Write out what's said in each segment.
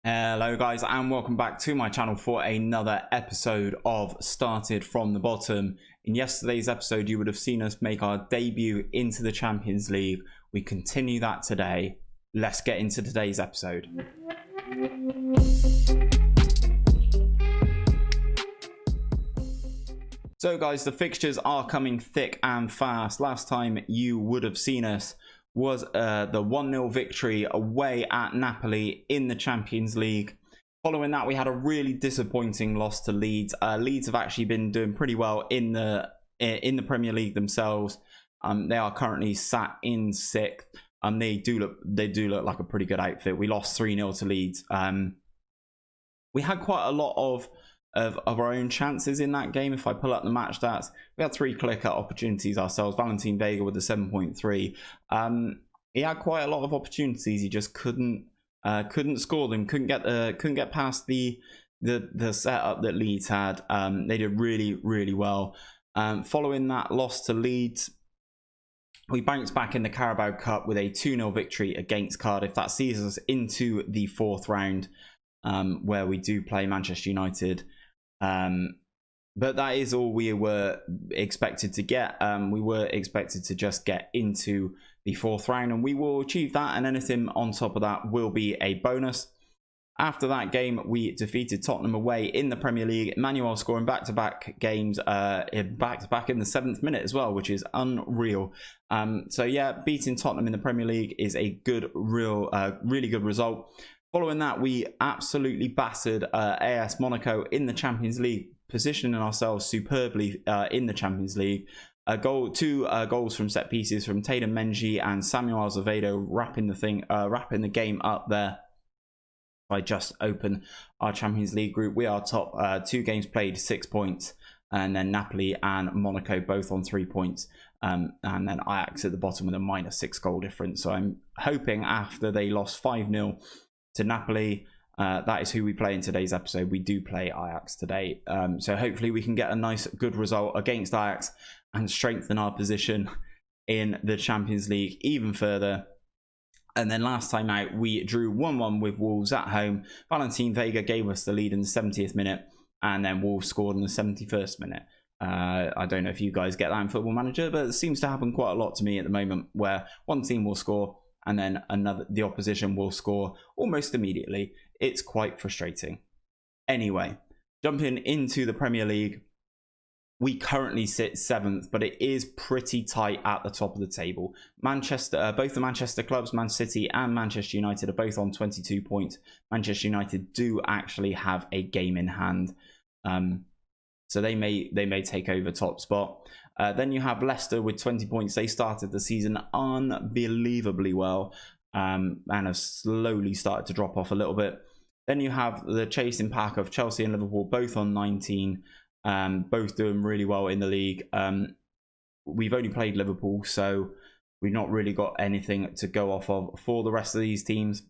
Hello guys, and welcome back to my channel for another episode of Started from the Bottom. In yesterday's episode you would have seen us make our debut into the Champions League. We continue that today. Let's get into today's episode. So guys, the fixtures are coming thick and fast. Last time you would have seen us was the 1-0 victory away at Napoli in the Champions League. Following that, we had a really disappointing loss to Leeds. Leeds have actually been doing pretty well in the Premier League themselves. They are currently sat in 6th. They do look like a pretty good outfit. We lost 3-0 to Leeds. We had quite a lot of our own chances in that game. If I pull up the match stats, we had 3 clear-cut opportunities ourselves. Valentin Vega with the 7.3. He had quite a lot of opportunities. He just couldn't score them. Couldn't get past the setup that Leeds had. They did really well. Following that loss to Leeds, we bounced back in the Carabao Cup with a 2-0 victory against Cardiff. That sees us into the 4th round, where we do play Manchester United. But that is all we were expected to get. We were expected to just get into the 4th round, and we will achieve that, and anything on top of that will be a bonus. After that game, we defeated Tottenham away in the Premier League. Emmanuel scoring back-to-back games, back-to-back in the 7th minute as well, which is unreal. So yeah, beating Tottenham in the Premier League is a really good result. Following that, we absolutely battered AS Monaco in the Champions League, positioning ourselves superbly in the Champions League. Two goals from set pieces from Tatum Menji and Samuel Azevedo, wrapping the game up there. If I just open our Champions League group, we are top. 2 games played, 6 points, and then Napoli and Monaco both on 3 points. And then Ajax at the bottom with a -6 goal difference. So I'm hoping after they lost 5-0 to Napoli, that is who we play in today's episode. We do play Ajax today, so hopefully we can get a nice good result against Ajax and strengthen our position in the Champions League even further. And then last time out we drew 1-1 with Wolves at home. Valentin Vega gave us the lead in the 70th minute, and then Wolves scored in the 71st minute. I don't know if you guys get that in Football Manager, but it seems to happen quite a lot to me at the moment, where one team will score and then the opposition will score almost immediately. It's quite frustrating. Anyway, jumping into the Premier League, we currently sit 7th, but it is pretty tight at the top of the table. Both the Manchester clubs, Man City and Manchester United, are both on 22 points. Manchester United do actually have a game in hand, so they may take over top spot. Then you have Leicester with 20 points. They started the season unbelievably well, and have slowly started to drop off a little bit. Then you have the chasing pack of Chelsea and Liverpool, both on 19, both doing really well in the league. We've only played Liverpool, so we've not really got anything to go off of for the rest of these teams.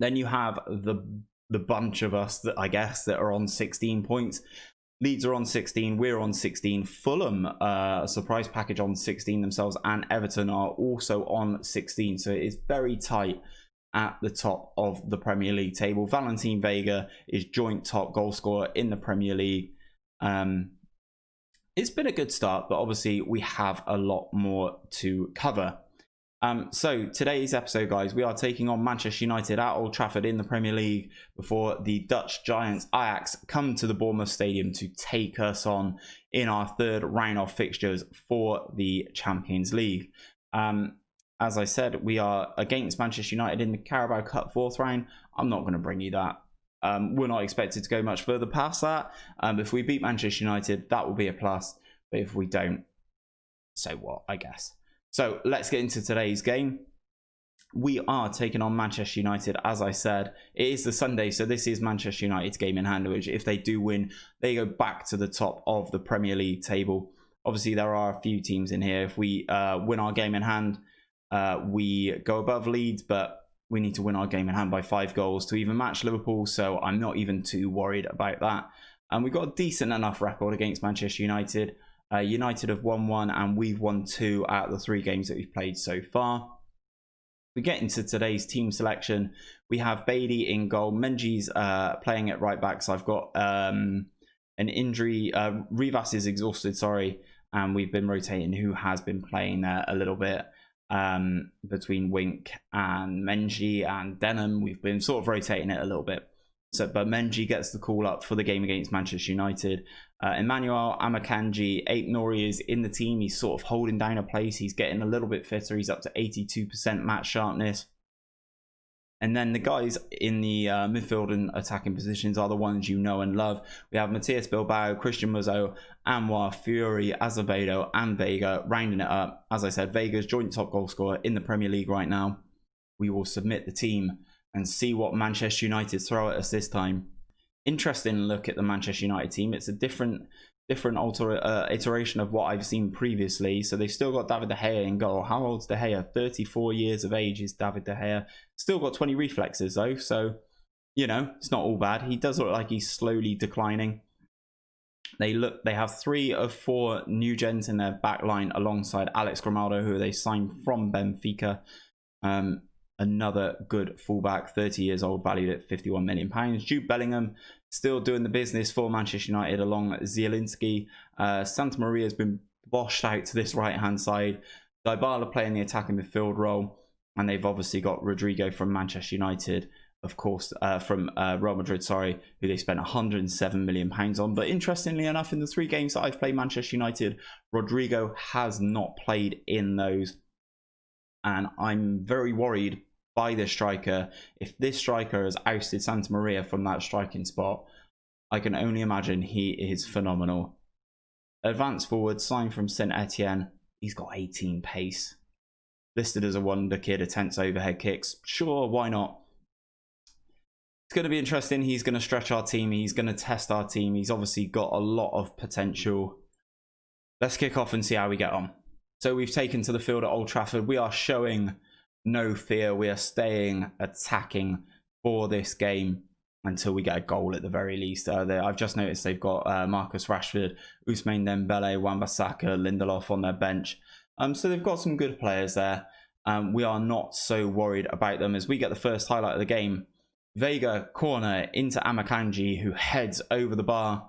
Then you have the bunch of us that are on 16 points. Leeds are on 16, we're on 16. Fulham, a surprise package, on 16 themselves, and Everton are also on 16. So it is very tight at the top of the Premier League table. Valentin Vega is joint top goal scorer in the Premier League. It's been a good start, but obviously we have a lot more to cover. So today's episode, guys, we are taking on Manchester United at Old Trafford in the Premier League before the Dutch giants Ajax come to the Bournemouth Stadium to take us on in our 3rd round of fixtures for the Champions League. As I said, we are against Manchester United in the Carabao Cup 4th round. I'm not going to bring you that. We're not expected to go much further past that. If we beat Manchester United, that will be a plus. But if we don't, so what, I guess. So let's get into today's game. We are taking on Manchester United, as I said. It is the Sunday, so this is Manchester United's game in hand, which if they do win, they go back to the top of the Premier League table. Obviously, there are a few teams in here. If we win our game in hand, we go above Leeds, but we need to win our game in hand by 5 goals to even match Liverpool, so I'm not even too worried about that. And we've got a decent enough record against Manchester United. United have won 1 and we've won 2 out of the 3 games that we've played so far. We get into today's team selection. We have Bailey in goal. Menji's playing at right back. So I've got an injury. Rivas is exhausted, sorry. And we've been rotating who has been playing there a little bit between Wink and Menji and Denham. We've been sort of rotating it a little bit. So, but Menji gets the call up for the game against Manchester United. Emmanuel Amakanji, Nori is in the team. He's sort of holding down a place. He's getting a little bit fitter. He's up to 82% match sharpness. And then the guys in the midfield and attacking positions are the ones you know and love. We have Matias Bilbao, Christian Muzzo, Anwar, Fury, Azevedo, and Vega rounding it up. As I said, Vega's joint top goal scorer in the Premier League right now. We will submit the team and see what Manchester United throw at us this time. Interesting look at the Manchester United team. It's a different iteration of what I've seen previously. So they've still got David De Gea in goal. How old's De Gea? 34 years of age is David De Gea. Still got 20 reflexes though. So, you know, it's not all bad. He does look like he's slowly declining. They have 3 of 4 new gens in their back line alongside Alex Grimaldo, who they signed from Benfica. Another good fullback, 30 years old, valued at £51 million. Jude Bellingham still doing the business for Manchester United along Zielinski. Santa Maria has been washed out to this right-hand side. Dybala playing the attacking midfield role. And they've obviously got Rodrigo from Manchester United, of course, from Real Madrid, sorry, who they spent £107 million on. But interestingly enough, in the 3 games that I've played Manchester United, Rodrigo has not played in those. And I'm very worried by this striker. If this striker has ousted Santa Maria from that striking spot, I can only imagine he is phenomenal. Advanced forward, signed from Saint Etienne. He's got 18 pace. Listed as a wonder kid, attempts overhead kicks. Sure, why not? It's going to be interesting. He's going to stretch our team. He's going to test our team. He's obviously got a lot of potential. Let's kick off and see how we get on. So we've taken to the field at Old Trafford. We are showing no fear. We are staying attacking for this game until we get a goal at the very least. I've just noticed they've got Marcus Rashford, Ousmane Dembele, Wan-Bissaka, Lindelof on their bench. So they've got some good players there. We are not so worried about them as we get the first highlight of the game. Vega corner into Amakanji, who heads over the bar.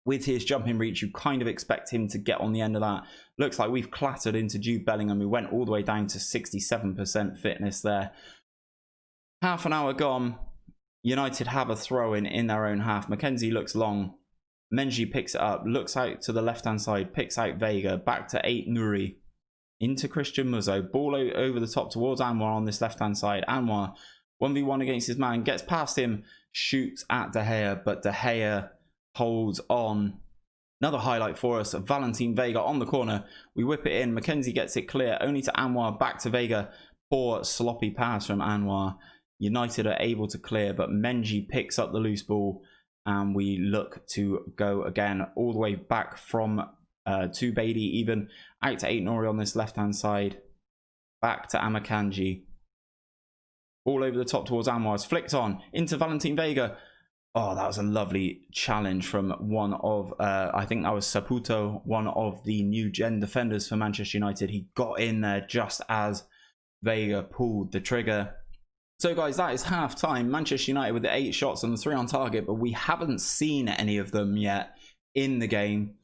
With his jumping reach, you kind of expect him to get on the end of that. Looks like we've clattered into Jude Bellingham, who went all the way down to 67% fitness there. Half an hour gone. United have a throw-in in their own half. Mackenzie looks long. Menji picks it up, looks out to the left-hand side, picks out Vega, back to Nuri. Into Christian Muzzo. Ball over the top towards Anwar on this left-hand side. Anwar, 1v1 against his man, gets past him, shoots at De Gea, but De Gea holds on. Another highlight for us, Valentin Vega on the corner. We whip it in. Mackenzie gets it clear, only to Anwar, back to Vega. Poor sloppy pass from Anwar. United are able to clear, but Menji picks up the loose ball, and we look to go again all the way back from to Bailey, even out to Nori on this left-hand side. Back to Amakanji. All over the top towards Anwar. It's flicked on into Valentin Vega. Oh, that was a lovely challenge from one of, I think that was Saputo, one of the new gen defenders for Manchester United. He got in there just as Vega pulled the trigger. So guys, that is half time. Manchester United with the 8 shots and the 3 on target, but we haven't seen any of them yet in the game.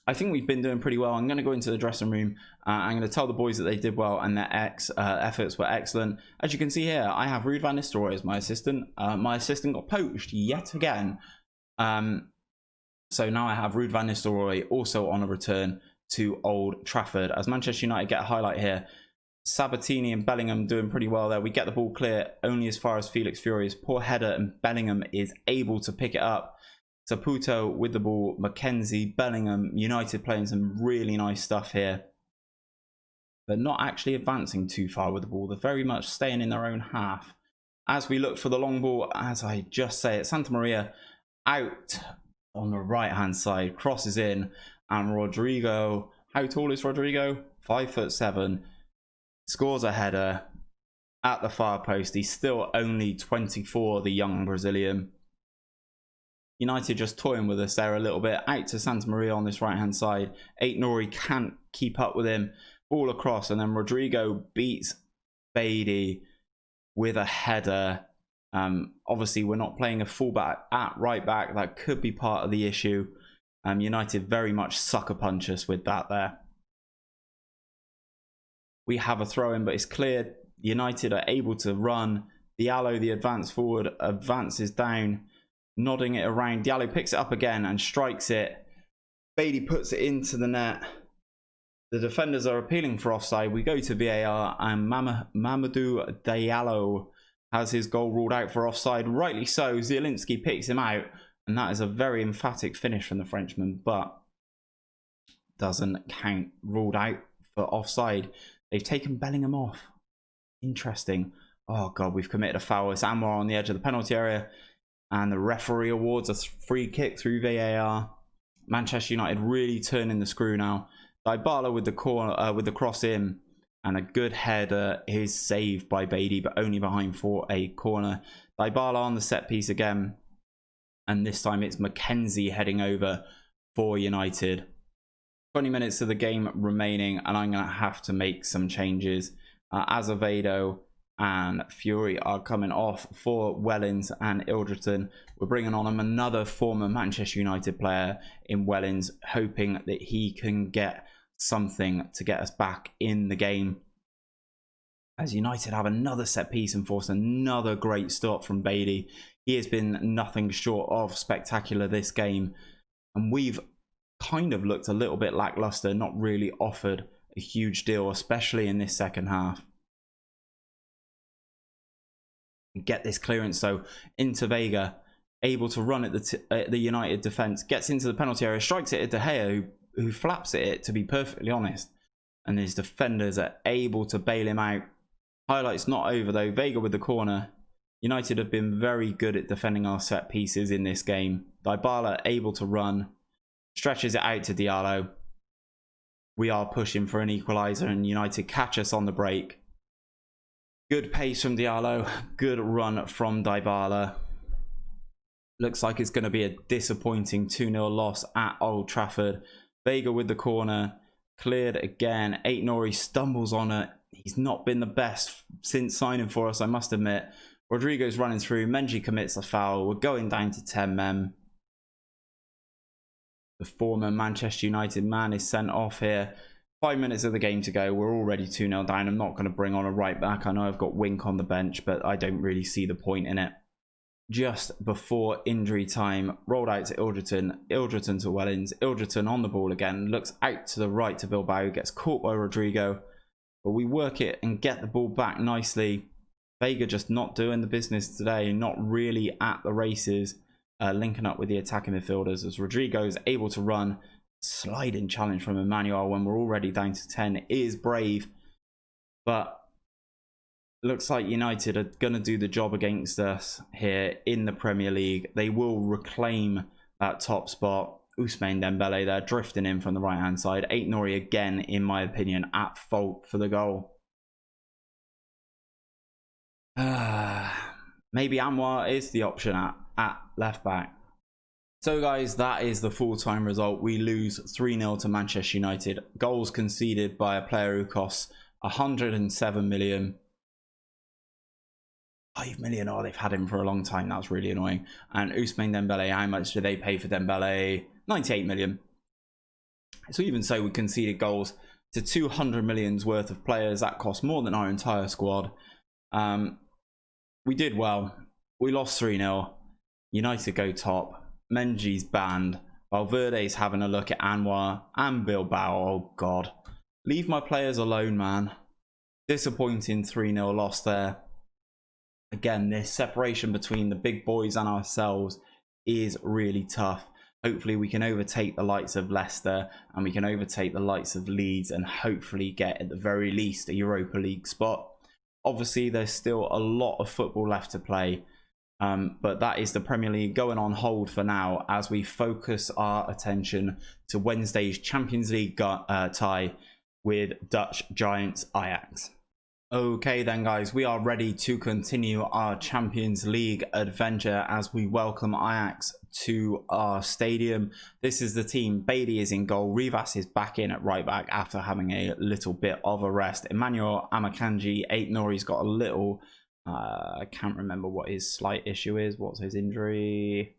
I think we've been doing pretty well. I'm going to go into the dressing room. I'm going to tell the boys that they did well and their efforts were excellent. As you can see here, I have Ruud van Nistelrooy as my assistant. My assistant got poached yet again. So now I have Ruud van Nistelrooy also on a return to Old Trafford. As Manchester United get a highlight here. Sabatini and Bellingham doing pretty well there. We get the ball clear only as far as Felix Furious. Poor header, and Bellingham is able to pick it up. Saputo with the ball, Mackenzie, Bellingham, United playing some really nice stuff here. But not actually advancing too far with the ball. They're very much staying in their own half. As we look for the long ball, as I just say it, Santa Maria out on the right-hand side, crosses in, and Rodrigo, how tall is Rodrigo? 5'7", scores a header at the far post. He's still only 24, the young Brazilian. United just toying with us there a little bit. Out to Santa Maria on this right-hand side. Nori can't keep up with him. Ball across, and then Rodrigo beats Beatty with a header. Obviously, we're not playing a fullback at right back. That could be part of the issue. United very much sucker punch us with that there. We have a throw in, but it's cleared. United are able to run. Diallo, the advance forward, advances down, nodding it around. Diallo picks it up again and strikes it. Beatty puts it into the net. The defenders are appealing for offside. We go to VAR and Mamadou Diallo has his goal ruled out for offside. Rightly so. Zielinski picks him out, and that is a very emphatic finish from the Frenchman, but doesn't count. Ruled out for offside. They've taken Bellingham off. Interesting. Oh God, we've committed a foul. It's Anwar on the edge of the penalty area, and the referee awards a free kick through VAR. Manchester United really turning the screw now. Dybala with the corner, with the cross in, and a good header is saved by Beatty, but only behind for a corner. Dybala on the set piece again, and this time it's Mackenzie heading over for United. 20 minutes of the game remaining, and I'm going to have to make some changes. Azevedo and Fury are coming off for Wellens and Ilderton. We're bringing on another former Manchester United player in Wellens, hoping that he can get something to get us back in the game. As United have another set piece and force another great stop from Beatty. He has been nothing short of spectacular this game, and we've kind of looked a little bit lackluster, not really offered a huge deal, especially in this second half. Get this clearance though into Vega, able to run at the United defence, gets into the penalty area, strikes it at De Gea, who flaps at it, to be perfectly honest, and his defenders are able to bail him out. Highlights not over though. Vega with the corner. United have been very good at defending our set pieces in this game. Dybala able to run, stretches it out to Diallo. We are pushing for an equaliser, and United catch us on the break. Good pace from Diallo, good run from Dybala. Looks like it's going to be a disappointing 2-0 loss at Old Trafford. Vega with the corner, cleared again. Aït-Nouri stumbles on it. He's not been the best since signing for us, I must admit. Rodrigo's running through. Menji commits a foul. We're going down to 10 men. The former Manchester United man is sent off here. 5 minutes of the game to go. We're already 2-0 down. I'm not going to bring on a right back. I know I've got Wink on the bench, but I don't really see the point in it. Just before injury time, rolled out to Ilderton. Ilderton to Wellens. Ilderton on the ball again. Looks out to the right to Bilbao. Gets caught by Rodrigo. But we work it and get the ball back nicely. Vega just not doing the business today. Not really at the races. Linking up with the attacking midfielders as Rodrigo is able to run. Sliding challenge from Emmanuel when we're already down to 10 is brave, but looks like United are going to do the job against us here in the Premier League. They will reclaim that top spot. Ousmane Dembele there drifting in from the right hand side. Aït-Nouri again, in my opinion, at fault for the goal. Maybe Anwar is the option at left back. So guys, that is the full-time result. We lose 3-0 to Manchester United. Goals conceded by a player who costs 107 million. 5 million, oh, they've had him for a long time. That's really annoying. And Ousmane Dembele, how much do they pay for Dembele? 98 million. So even so, we conceded goals to 200 million's worth of players. That cost more than our entire squad. We did well. We lost 3-0. United go top. Menji's banned. Valverde's having a look at Anwar and Bilbao. Oh God. Leave my players alone, man. Disappointing 3-0 loss there. Again, this separation between the big boys and ourselves is really tough. Hopefully we can overtake the likes of Leicester and we can overtake the likes of Leeds and hopefully get at the very least a Europa League spot. Obviously there's still a lot of football left to play. But that is the Premier League going on hold for now as we focus our attention to Wednesday's Champions League tie with Dutch giants Ajax. Okay then guys, we are ready to continue our Champions League adventure as we welcome Ajax to our stadium. This is the team. Bailey is in goal. Rivas is back in at right back after having a little bit of a rest. Emmanuel Amakanji, Aït-Nouri's got a little, I can't remember what his slight issue is. What's his injury?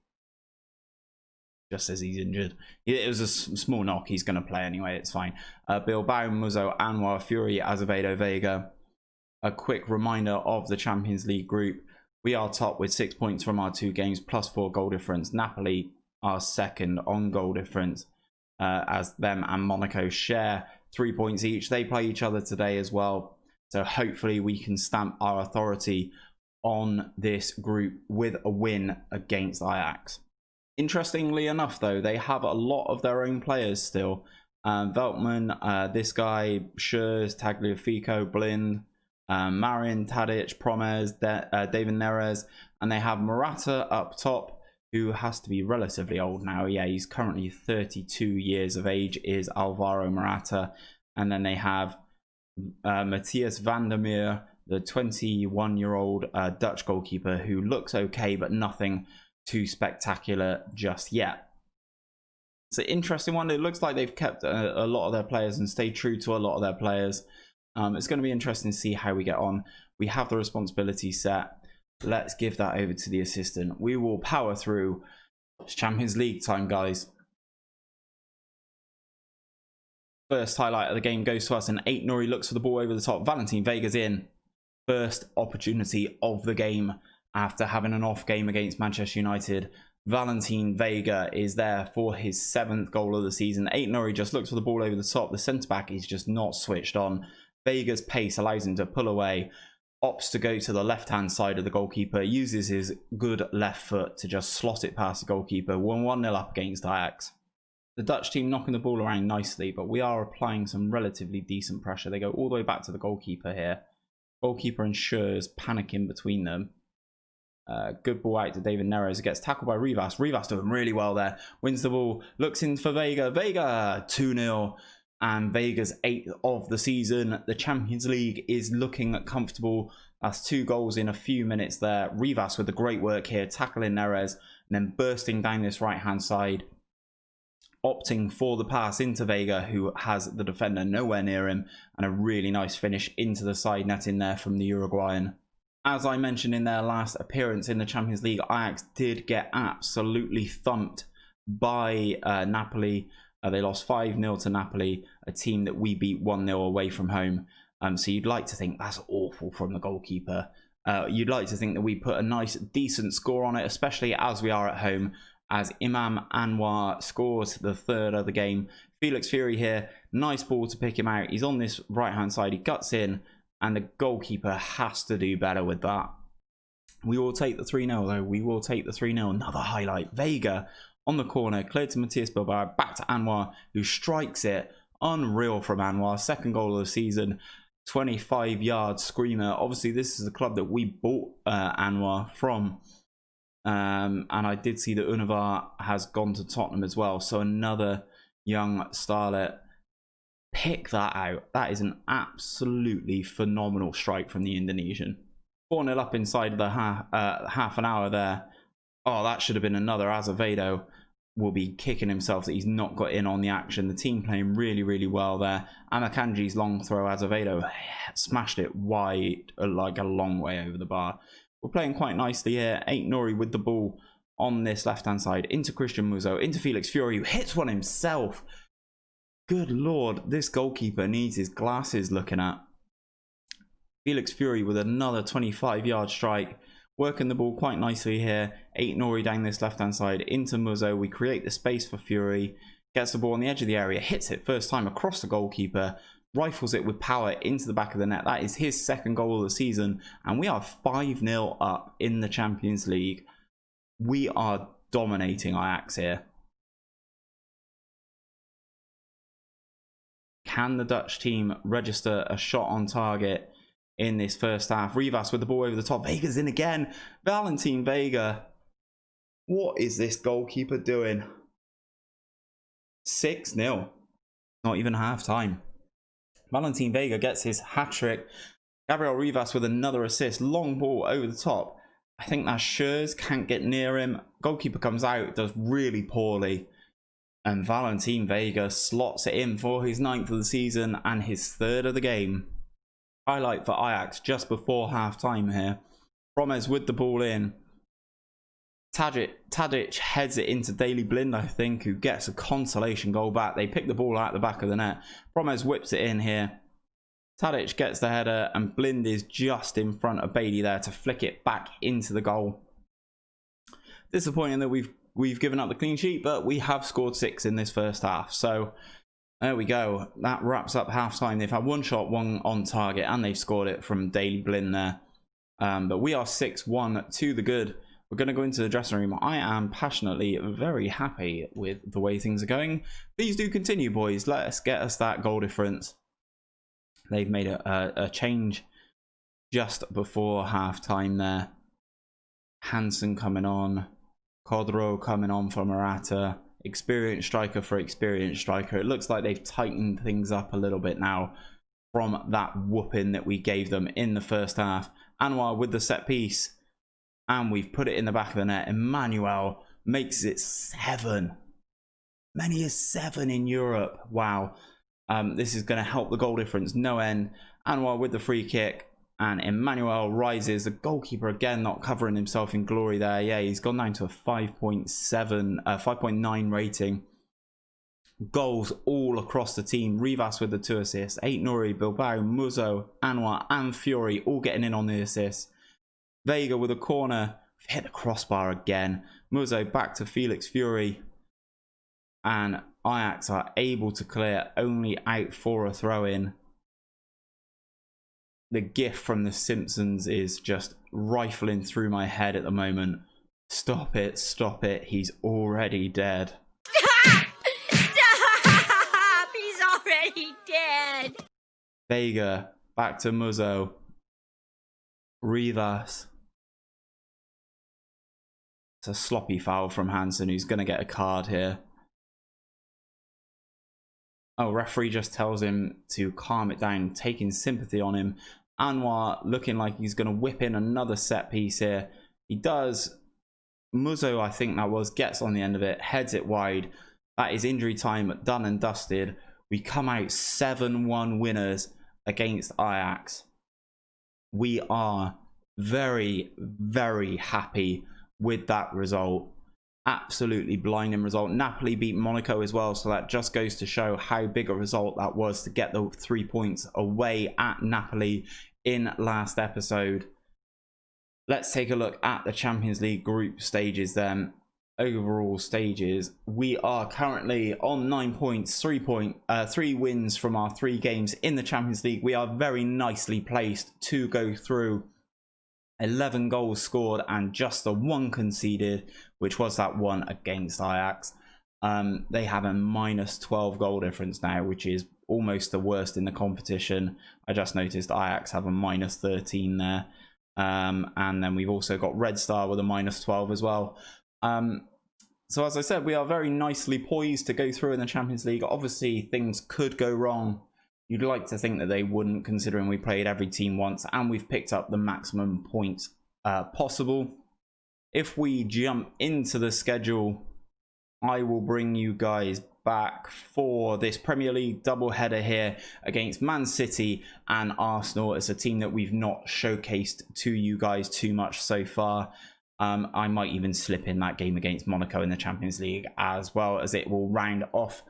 Just says he's injured. It was a small knock. He's going to play anyway. It's fine. Bilbao, Muzo, Anwar, Fury, Azevedo, Vega. A quick reminder of the Champions League group. We are top with 6 points from our 2 games, plus 4 goal difference. Napoli are second on goal difference, as them and Monaco share 3 points each. They play each other today as well. So hopefully we can stamp our authority on this group with a win against Ajax. Interestingly enough, though, they have a lot of their own players still. Veltman, this guy, Schurz, Tagliafico, Blind, Marin, Tadic, Promes, David Neres, and they have Morata up top, who has to be relatively old now. Yeah, he's currently 32 years of age, is Alvaro Morata. And then they have Matthias van der Meer, the 21-year-old Dutch goalkeeper, who looks okay, but nothing too spectacular just yet. It's an interesting one. It looks like they've kept a lot of their players and stayed true to a lot of their players. It's going to be interesting to see how we get on. We have the responsibility set. Let's give that over to the assistant. We will power through. It's Champions League time, guys. First highlight of the game goes to us, and Aït-Nouri looks for the ball over the top. Valentin Vega's in. First opportunity of the game after having an off game against Manchester United. Valentin Vega is there for his 7th goal of the season. Aït-Nouri just looks for the ball over the top. The centre-back is just not switched on. Vega's pace allows him to pull away, opts to go to the left-hand side of the goalkeeper, uses his good left foot to just slot it past the goalkeeper. 1-0 up against Ajax. The Dutch team knocking the ball around nicely, but we are applying some relatively decent pressure. They go all the way back to the goalkeeper here. Goalkeeper and Schurz panicking between them. Good ball out to David Neres. It gets tackled by Rivas. Rivas doing really well there. Wins the ball, looks in for Vega. Vega, 2-0. And Vega's 8th of the season. The Champions League is looking comfortable. That's 2 goals in a few minutes there. Rivas with the great work here, tackling Neres, and then bursting down this right-hand side, opting for the pass into Vega, who has the defender nowhere near him, and a really nice finish into the side net in there from the Uruguayan. As I mentioned in their last appearance in the Champions League, Ajax did get absolutely thumped by Napoli. They lost 5-0 to Napoli, a team that we beat 1-0 away from home. So you'd like to think that's awful from the goalkeeper. You'd like to think that we put a nice, decent score on it, especially as we are at home, as Imam Anwar scores the 3rd of the game. Felix Fury here, nice ball to pick him out. He's on this right-hand side. He guts in, and the goalkeeper has to do better with that. We will take the 3-0, though. We will take the 3-0. Another highlight. Vega on the corner, cleared to Matthias Bilbao, back to Anwar, who strikes it. Unreal from Anwar. 2nd goal of the season. 25-yard screamer. Obviously, this is the club that we bought Anwar from. And I did see that Univar has gone to Tottenham as well. So another young starlet. Pick that out. That is an absolutely phenomenal strike from the Indonesian. 4-0 up inside the half an hour there. Oh, that should have been another. Azevedo will be kicking himself that he's not got in on the action. The team playing really, really well there. Amakanji's long throw. Azevedo smashed it wide, like a long way over the bar. We're playing quite nicely here. Aït-Nouri with the ball on this left-hand side. Into Christian Muzo. Into Felix Fury, who hits one himself. Good lord, this goalkeeper needs his glasses looking at. Felix Fury with another 25-yard strike. Working the ball quite nicely here. Aït-Nouri down this left-hand side into Muzo. We create the space for Fury. Gets the ball on the edge of the area. Hits it first time across the goalkeeper. Rifles it with power into the back of the net. That is his 2nd goal of the season. And we are 5-0 up in the Champions League. We are dominating Ajax here. Can the Dutch team register a shot on target in this first half? Rivas with the ball over the top. Vega's in again. Valentin Vega. What is this goalkeeper doing? 6-0. Not even half time. Valentin Vega gets his hat-trick. Gabriel Rivas with another assist. Long ball over the top. I think that's Schurz. Can't get near him. Goalkeeper comes out. Does really poorly. And Valentin Vega slots it in for his 9th of the season and his 3rd of the game. Highlight for Ajax just before half-time here. Promes with the ball in. Tadic heads it into Daley Blind, I think, who gets a consolation goal back. They pick the ball out the back of the net. Promes whips it in here. Tadic gets the header, and Blind is just in front of Bailey there to flick it back into the goal. Disappointing that we've given up the clean sheet, but we have scored 6 in this first half. So there we go. That wraps up half-time. They've had 1 shot, 1 on target, and they've scored it from Daley Blind there. But we are 6-1 to the good. We're going to go into the dressing room. I am passionately very happy with the way things are going. Please do continue, boys. Let us get us that goal difference. They've made a change just before half-time there. Hansen coming on. Codro coming on for Morata. Experienced striker for experienced striker. It looks like they've tightened things up a little bit now from that whooping that we gave them in the first half. Anwar with the set piece. And we've put it in the back of the net. Emmanuel makes it 7. Many as 7 in Europe. Wow. This is going to help the goal difference no end. Anwar with the free kick. And Emmanuel rises. The goalkeeper again not covering himself in glory there. Yeah, he's gone down to a 5.9 rating. Goals all across the team. Rivas with the 2 assists. Aït-Nouri, Bilbao, Muzo, Anwar and Fury all getting in on the assists. Vega with a corner. Hit the crossbar again. Muzo back to Felix Fury. And Ajax are able to clear, only out for a throw-in. The gif from The Simpsons is just rifling through my head at the moment. Stop it, stop it. He's already dead. Stop! Stop! He's already dead. Vega, back to Muzo. Rivas. It's a sloppy foul from Hansen, who's going to get a card here. Oh, referee just tells him to calm it down, taking sympathy on him. Anwar looking like he's going to whip in another set piece here. He does. Muzo, I think that was, gets on the end of it, heads it wide. That is injury time done and dusted. We come out 7-1 winners against Ajax. We are very, very happy with that result. Absolutely blinding result. Napoli beat Monaco as well, so that just goes to show how big a result that was to get the 3 points away at Napoli in last episode. Let's take a look at the Champions League group stages then. Overall stages, we are currently on 9 points, 3 wins from our 3 games in the Champions League. We are very nicely placed to go through. 11 goals scored and just the 1 conceded, which was that one against Ajax. They have a -12 goal difference now, which is almost the worst in the competition. I just noticed Ajax have a -13 there. And then we've also got Red Star with a -12 as well. So as I said, we are very nicely poised to go through in the Champions League. Obviously, things could go wrong. You'd like to think that they wouldn't, considering we played every team once and we've picked up the maximum points possible. If we jump into the schedule, I will bring you guys back for this Premier League doubleheader here against Man City and Arsenal. It's a team that we've not showcased to you guys too much so far. I might even slip in that game against Monaco in the Champions League as well, as it will round off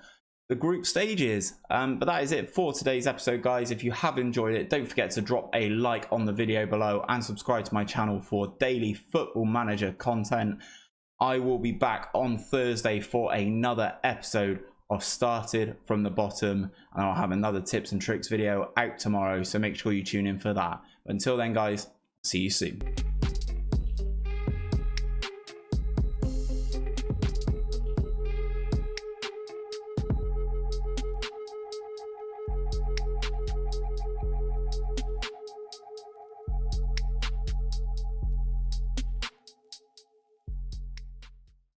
the group stages. But that is it for today's episode, guys. If you have enjoyed it, don't forget to drop a like on the video below and subscribe to my channel for daily Football Manager content. I will be back on Thursday for another episode of Started from the Bottom, and I'll have another tips and tricks video out tomorrow, so make sure you tune in for that. But until then, guys, see you soon.